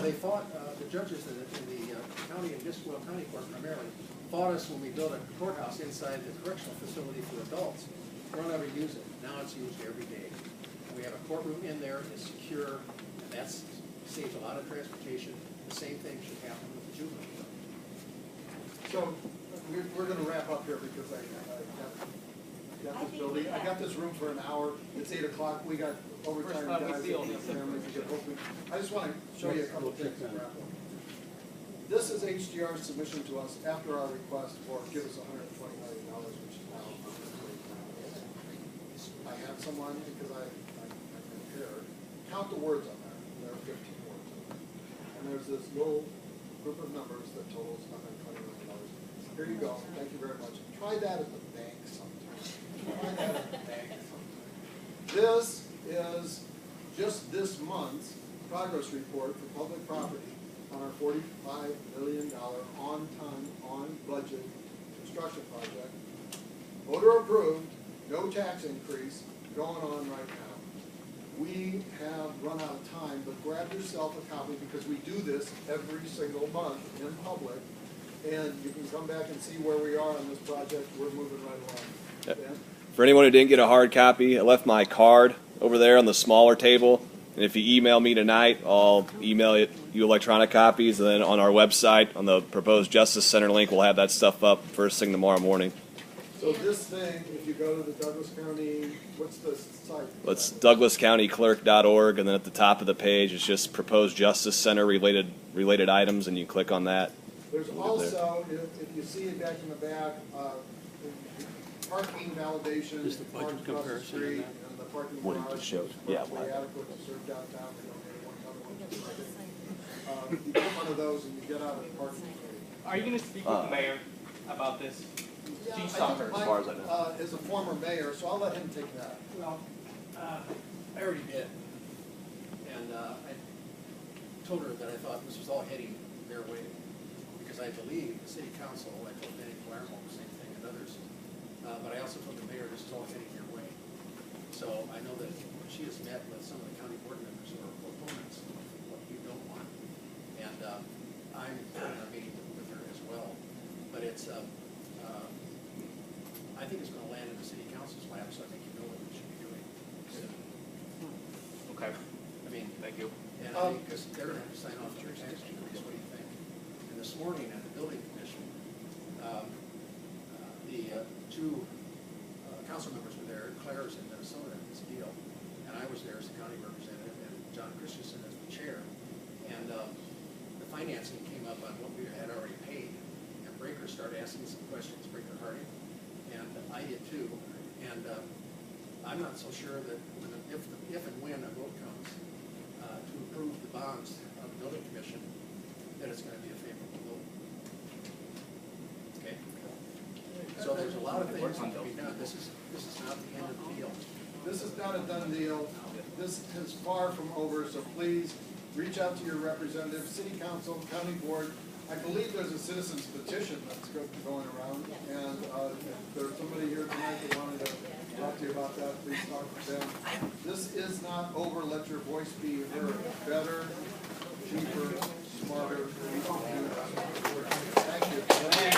they fought, the judges in the county and Discwell County Court primarily, fought us when we built a courthouse inside the correctional facility for adults. We'll never use it. Now it's used every day. And we have a courtroom in there, it's secure, and that saves a lot of transportation. The same thing should happen with the juvenile. So we're going to wrap up here, because I got this building. I got this room for an hour. It's 8 o'clock. We got overtime guys and families to get home. I just want to show you a couple of things to wrap up. This is HDR's submission to us after our request for give us $120 million, which is now $120 million. I have someone, because I prepared, count the words on there. There are 15 words on there. And there's this little group of numbers that totals $120 million. Here you go. Thank you very much. Try that at the bank sometime. Try that at the bank sometime. This is just this month's progress report for public property on our $45 million on-time, on-budget construction project. Voter approved, no tax increase, going on right now. We have run out of time, but grab yourself a copy, because we do this every single month in public. And you can come back and see where we are on this project. We're moving right along. Yep. Ben? For anyone who didn't get a hard copy, I left my card over there on the smaller table. And if you email me tonight, I'll email you electronic copies. And then on our website, on the proposed Justice Center link, we'll have that stuff up first thing tomorrow morning. So this thing, if you go to the Douglas County, what's the site? It's douglascountyclerk.org, and then at the top of the page, it's just proposed Justice Center related items, and you click on that. There's also, if you see it back in the back, parking validation, Just the budget parked across the comparison street, and and the parking What you garage. just showed. is Yeah, perfectly we'll have adequate to serve downtown. We don't need one other one. You get one of those and you get out of the parking area. Are you going to speak with the mayor about this? Yeah, Chief I Soccer, think as far as I Mike is a former mayor, so I'll let him take that. Well, I already did. And I told her that I thought this was all heading their way. Because I believe the city council, I told Benny Palermo the same thing and others. But I also told the mayor this is all heading their way. So I know that she has met with some of the county board members who are proponents of what you don't want. And I'm planning on meeting with her as well. But it's, I think it's gonna land in the city council's lap, so I think you know what we should be doing. Okay. I mean, Thank you. and I think, because they're gonna have to sign off on your tax increase, what do you think? And this morning at the building commission, the two council members were there, Claire's in Minnesota, this deal, and I was there as the county representative, and John Christensen as the chair. And the financing came up on what we had already paid, and Breaker started asking some questions, Breaker Harding, and I did too. And I'm not so sure that if and when a vote comes to approve the bonds of the building commission, that it's gonna be a favorable vote. Okay? So there's a lot of things that can be done. This is not the end of the deal. This is not a done deal. This is far from over, so please reach out to your representative, city council, county board. I believe there's a citizen's petition that's going around, and if there's somebody here tonight that wanted to talk to you about that, please talk to them. This is not over. Let your voice be heard. Better, cheaper, smarter. We can do that. Thank you.